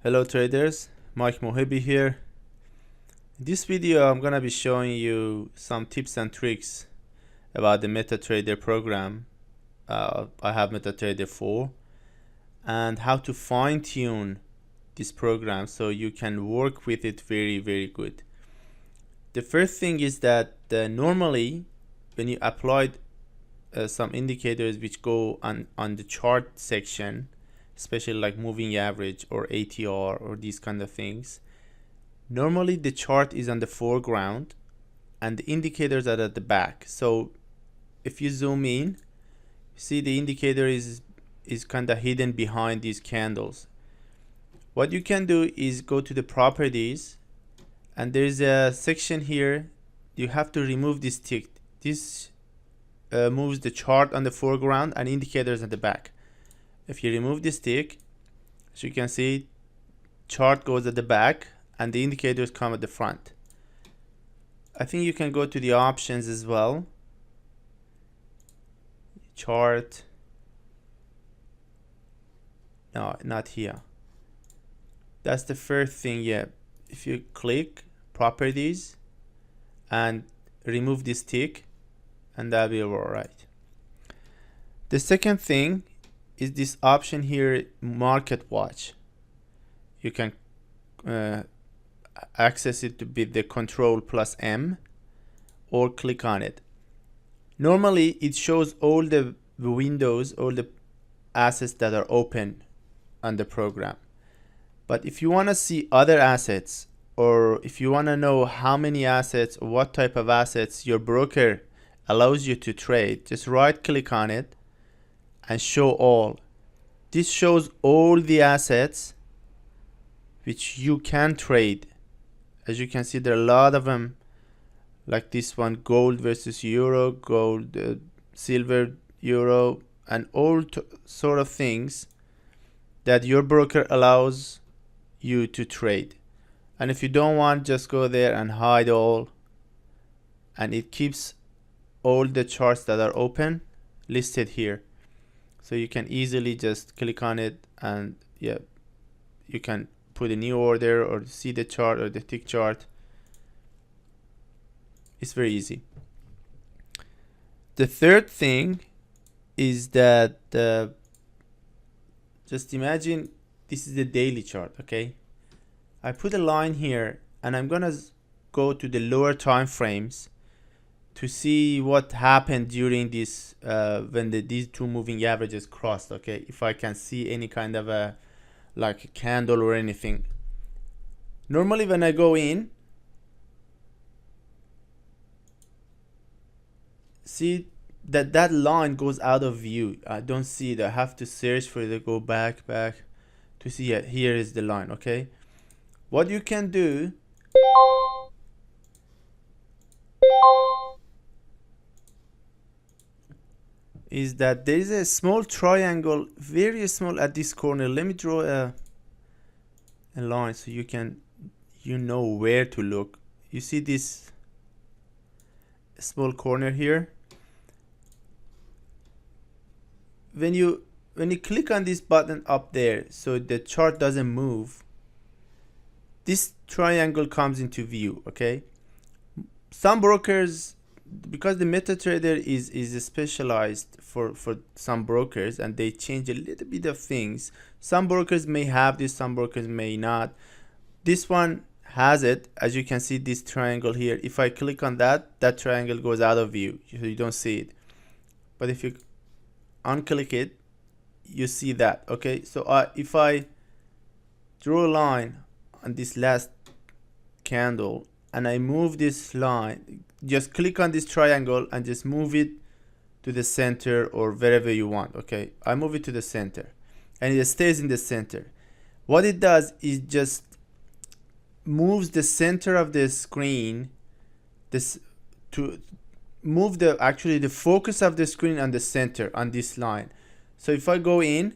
Hello traders, Mike Mohebi here. In this video I'm gonna be showing you some tips and tricks about the Metatrader program. I have Metatrader 4 and how to fine-tune this program so you can work with it very good. The first thing is that normally when you apply some indicators which go on the chart section, especially like moving average or ATR or these kind of things, normally the chart is on the foreground and the indicators are at the back. So if you zoom in, see the indicator is kind of hidden behind these candles. What you can do is go to the properties, and there's a section here. You have to remove this tick. This moves the chart on the foreground and indicators at the back. If you remove this tick, as you can see, chart goes at the back and the indicators come at the front. I think you can go to the options as well. Chart. No, not here. That's the first thing. Yeah, if you click properties and remove this tick, and that'll be all right. The second thing is this option here, market watch. You can access it with the control plus M or click on it. Normally it shows all the windows, all the assets that are open on the program. But if you want to see other assets, or if you want to know how many assets or what type of assets your broker allows you to trade, just right click on it and show all. This shows all the assets which you can trade. As you can see, there are a lot of them, like this one, gold versus euro, gold, silver, euro, and all sort of things that your broker allows you to trade. And if you don't want, just go there and hide all, and it keeps all the charts that are open listed here. So you can easily just click on it, and yeah, you can put a new order or see the chart or the tick chart. It's very easy. The third thing is that just imagine this is the daily chart. Okay, I put a line here and I'm gonna go to the lower time frames to see what happened during this when these two moving averages crossed. Okay, if I can see any kind of a like a candle or anything. Normally when I go in, see that line goes out of view. I don't see it. I have to search for it to go back to see it. Here is the line. Okay, what you can do is that there is a small triangle, very small at this corner. Let me draw a line so you know where to look. You see this small corner here? When you click on this button up there, so the chart doesn't move, this triangle comes into view. Okay, some brokers, because the MetaTrader is specialized for some brokers, and they change a little bit of things. Some brokers may have this, some brokers may not. This one has it. As you can see, this triangle here, if I click on that triangle goes out of view, so you don't see it. But if you unclick it, you see that. Okay, so if I draw a line on this last candle and I move this line, just click on this triangle and just move it to the center or wherever you want. Okay, I move it to the center and it stays in the center. What it does is just moves the center of the screen, this to move the focus of the screen on the center on this line. So if I go in,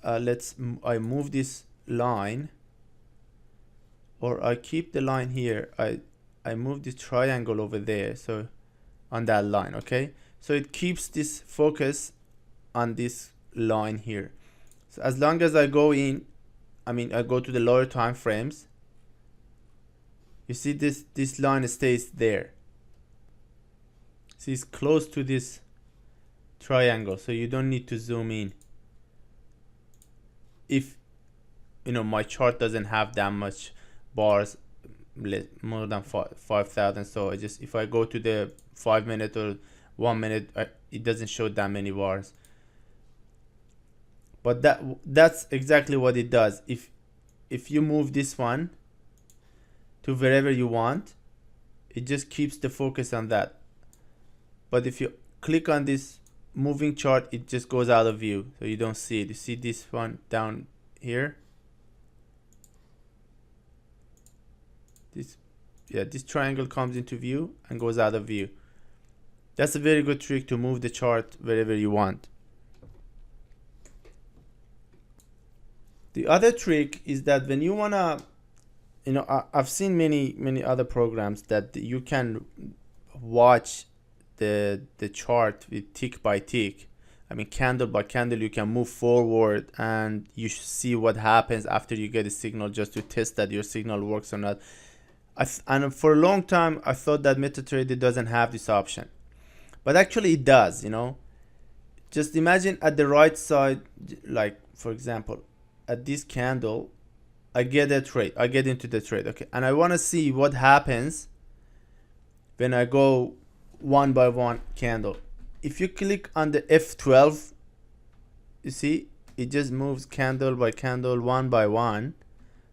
I move this line, or I keep the line here, I move this triangle over there, so on that line. Okay, so it keeps this focus on this line here. So as long as I go in, I go to the lower time frames, you see this line stays there. See, it's close to this triangle, so you don't need to zoom in. If my chart doesn't have that much bars, more than 5,000, so if I go to the 5 minute or 1 minute, it doesn't show that many bars. But that's exactly what it does. If you move this one to wherever you want, it just keeps the focus on that. But if you click on this moving chart, it just goes out of view, so you don't see it. You see this one down here? This triangle comes into view and goes out of view. That's a very good trick to move the chart wherever you want. The other trick is that when you wanna, I've seen many other programs that you can watch the chart with tick by tick. Candle by candle, you can move forward and you see what happens after you get a signal, just to test that your signal works or not. And for a long time, I thought that Metatrader doesn't have this option, but actually it does. Just imagine at the right side, like for example, at this candle, I get into the trade, okay, and I want to see what happens when I go one by one candle. If you click on the F12, you see it just moves candle by candle, one by one,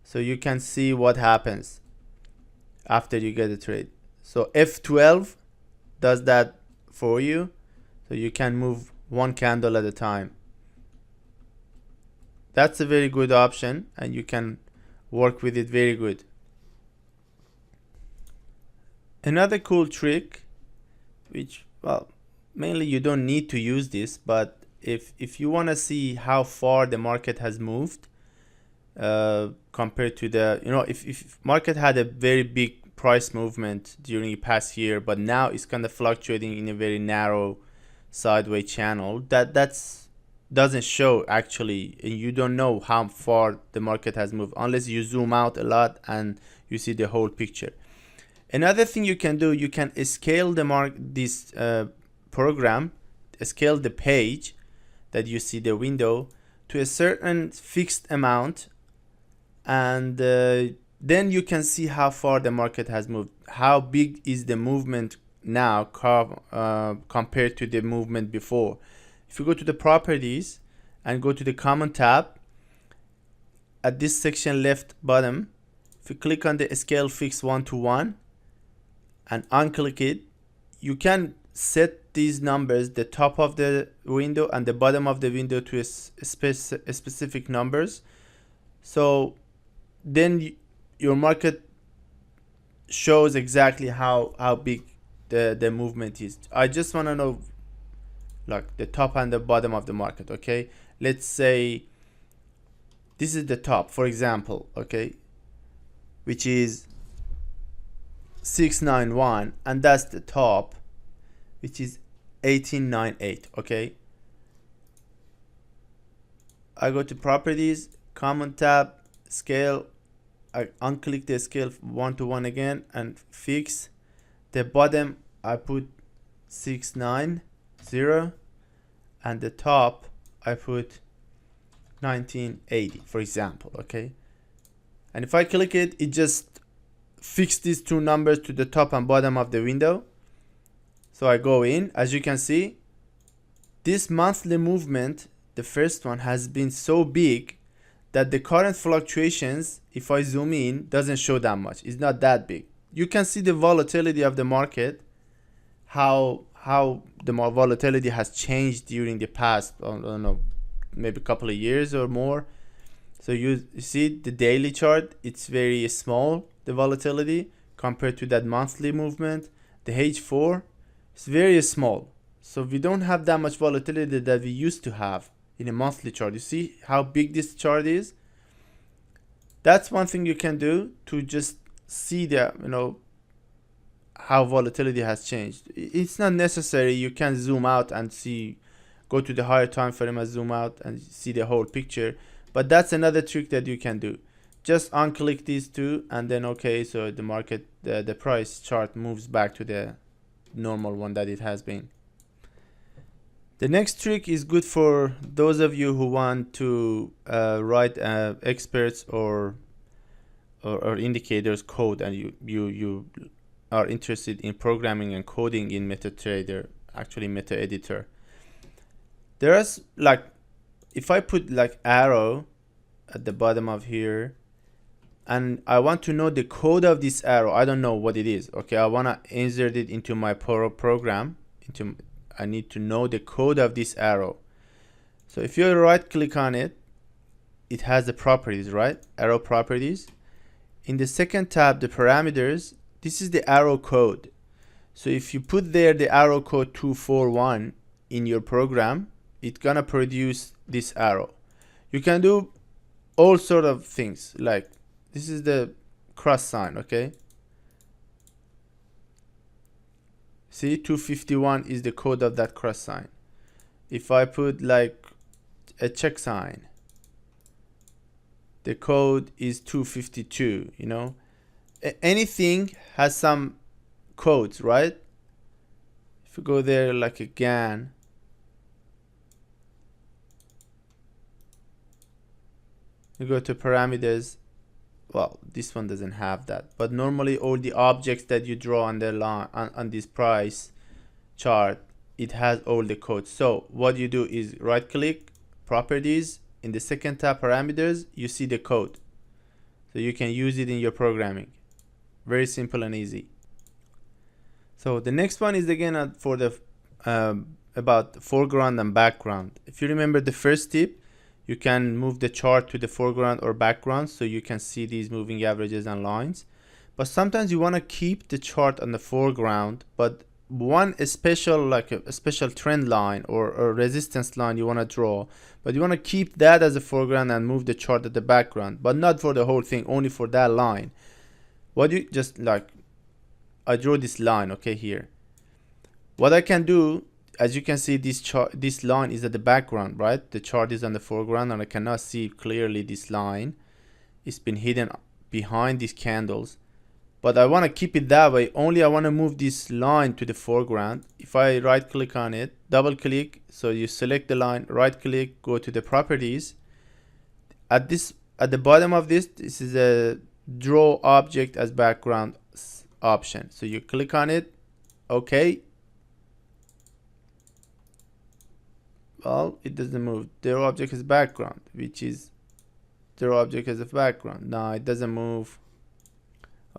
so you can see what happens after you get a trade. So F12 does that for you, so you can move one candle at a time. That's a very good option, and you can work with it very good. Another cool trick, which, well, mainly you don't need to use this, but if you want to see how far the market has moved compared to the, if market had a very big price movement during the past year, but now it's kind of fluctuating in a very narrow sideways channel, that's doesn't show actually, and you don't know how far the market has moved unless you zoom out a lot and you see the whole picture. Another thing you can do, you can scale this program, scale the page that you see, the window, to a certain fixed amount, and then you can see how far the market has moved, how big is the movement now compared to the movement before. If you go to the properties and go to the common tab, at this section left bottom, if you click on the scale fix 1:1 and unclick it, you can set these numbers, the top of the window and the bottom of the window, to a specific numbers. So then your market shows exactly how big the movement is. I just want to know like the top and the bottom of the market. Okay, let's say this is the top, for example, okay, which is 691, and that's the top, which is 1898. Okay, I go to properties, common tab, scale, I unclick the scale 1:1 again and fix. The bottom I put 690 and the top I put 1980, for example. Okay, and if I click it, it just fixed these two numbers to the top and bottom of the window. So I go in, as you can see, this monthly movement, the first one, has been so big that the current fluctuations, if I zoom in, doesn't show that much. It's not that big. You can see the volatility of the market, how the volatility has changed during the past, I don't know, maybe a couple of years or more. So you see the daily chart, it's very small, the volatility, compared to that monthly movement. The H4 is very small. So we don't have that much volatility that we used to have in a monthly chart. You see how big this chart is? That's one thing you can do to just see the, how volatility has changed. It's not necessary. You can zoom out and see go to the higher time frame and zoom out and see the whole picture. But that's another trick that you can do. Just unclick these two and then okay, so the market, the price chart moves back to the normal one that it has been. The next trick is good for those of you who want to write experts or indicators code, and you are interested in programming and coding in Metatrader, actually Meta Editor. There's like, if I put like arrow at the bottom of here and I want to know the code of this arrow, I don't know what it is. Okay, I want to insert it into my program. I need to know the code of this arrow. So if you right click on it, it has the properties, right? Arrow properties. In the second tab, the parameters, this is the arrow code. So if you put there the arrow code 241 in your program, it's gonna produce this arrow. You can do all sort of things, like this is the cross sign, okay? See, 251 is the code of that cross sign. If I put like a check sign, the code is 252, you know? Anything has some codes, right? If you go there like again, you go to parameters, well, this one doesn't have that, but normally all the objects that you draw on the line on this price chart, it has all the codes. So what you do is right click, properties, in the second tab, parameters, you see the code, so you can use it in your programming. Very simple and easy. So the next one is again for the about foreground and background. If you remember the first tip, you can move the chart to the foreground or background so you can see these moving averages and lines. But sometimes you want to keep the chart on the foreground, but one special, like a special trend line or a resistance line you want to draw, but you want to keep that as a foreground and move the chart at the background, but not for the whole thing, only for that line. What you just like, I draw this line, okay, here. What I can do, as you can see, this line is at the background, right? The chart is on the foreground and I cannot see clearly this line. It's been hidden behind these candles, but I want to keep it that way. Only I want to move this line to the foreground. If I right click on it, double click, so you select the line, right click, go to the properties. At the bottom of this is a draw object as background option. So you click on it, okay. Well, it doesn't move. Draw object as background, which is draw object as a background. No, it doesn't move.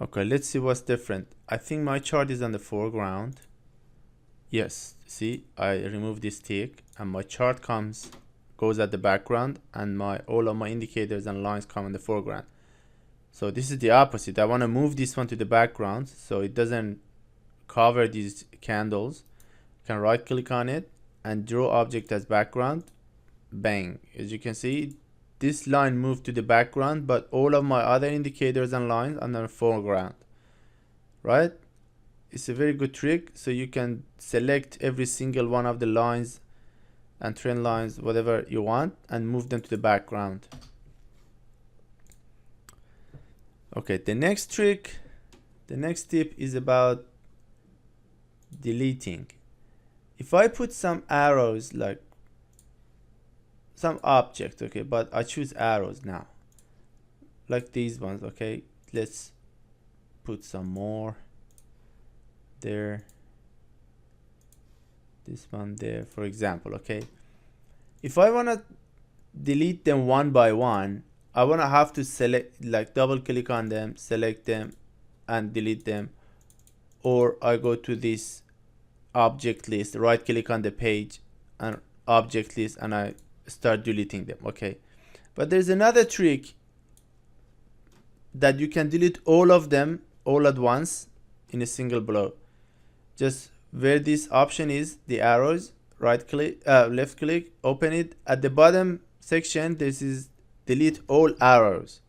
Okay, let's see what's different. I think my chart is on the foreground. Yes, see, I remove this tick and my chart goes at the background, and all of my indicators and lines come in the foreground. So this is the opposite. I want to move this one to the background so it doesn't cover these candles. You can right click on it and draw object as background. Bang. As you can see, this line moved to the background, but all of my other indicators and lines are on the foreground, right? It's a very good trick. So you can select every single one of the lines and trend lines, whatever you want, and move them to the background. Okay, the next trick, the next tip is about deleting. If I put some arrows, like some object, okay, but I choose arrows now, like these ones, okay, let's put some more there, this one there, for example, okay. If I want to delete them one by one, I want to have to select, like double click on them, select them and delete them, or I go to this object list, right click on the page and object list, and I start deleting them, okay. But there's another trick that you can delete all of them all at once in a single blow. Just where this option is, the arrows, right click, left click, open it. At the bottom section, this is delete all arrows.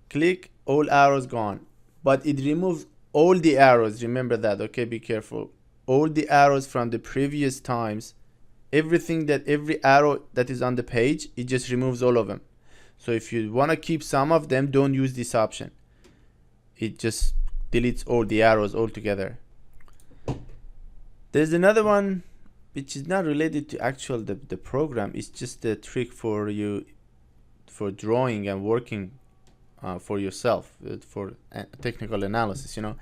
Click, all arrows gone, but it removes all the arrows. Remember that, okay, be careful. All the arrows from the previous times every arrow that is on the page, it just removes all of them. So if you want to keep some of them, don't use this option. It just deletes all the arrows altogether. There's another one which is not related to actual the program. It's just a trick for you for drawing and working for yourself, for technical analysis. You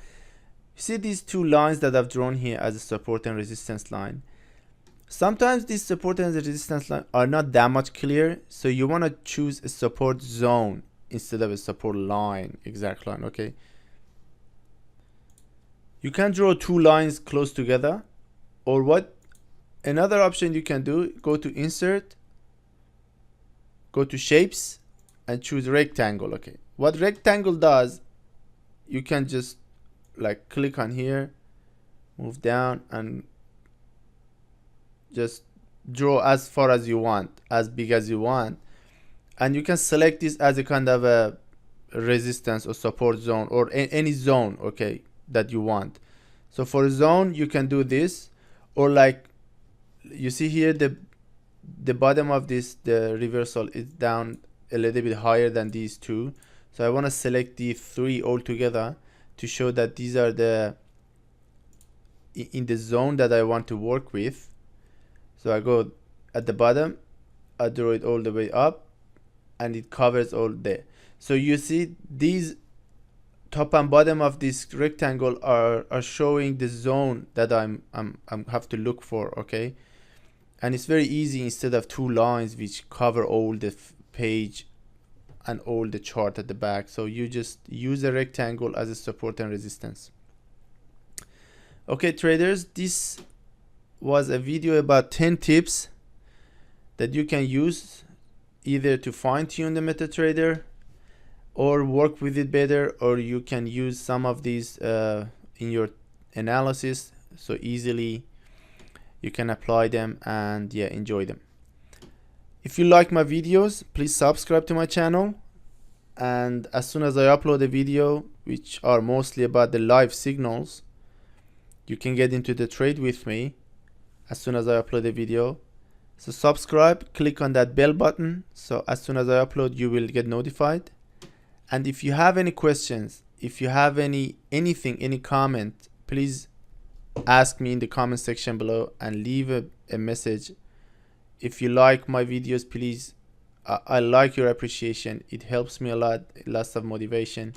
see these two lines that I've drawn here as a support and resistance line. Sometimes these support and resistance line are not that much clear, so you want to choose a support zone instead of a support line, exact line. Okay, you can draw two lines close together, or what another option you can do, go to insert, go to shapes, and choose rectangle. Okay, what rectangle does, you can just like click on here, move down, and just draw as far as you want, as big as you want, and you can select this as a kind of a resistance or support zone, or any zone, okay, that you want. So for a zone you can do this, or like you see here, the bottom of this, the reversal is down a little bit higher than these two, so I want to select the three all together to show that these are in the zone that I want to work with. So I go at the bottom, I draw it all the way up, and it covers all there. So you see these top and bottom of this rectangle are showing the zone that I'm have to look for. Okay, and it's very easy, instead of two lines which cover all the page and all the chart at the back. So you just use a rectangle as a support and resistance. Okay traders, this was a video about 10 tips that you can use either to fine-tune the MetaTrader or work with it better, or you can use some of these in your analysis, so easily you can apply them and yeah, enjoy them. If you like my videos, please subscribe to my channel, and as soon as I upload a video, which are mostly about the live signals, you can get into the trade with me as soon as I upload a video. So subscribe, click on that bell button, so as soon as I upload you will get notified. And if you have any questions, if you have anything, any comment, please ask me in the comment section below and leave a message. If you like my videos, please, I like your appreciation. It helps me a lot, lots of motivation.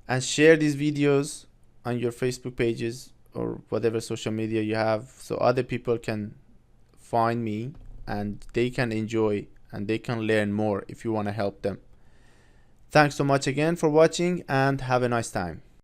And share these videos on your Facebook pages or whatever social media you have, so other people can find me and they can enjoy and they can learn more if you want to help them. Thanks so much again for watching, and have a nice time.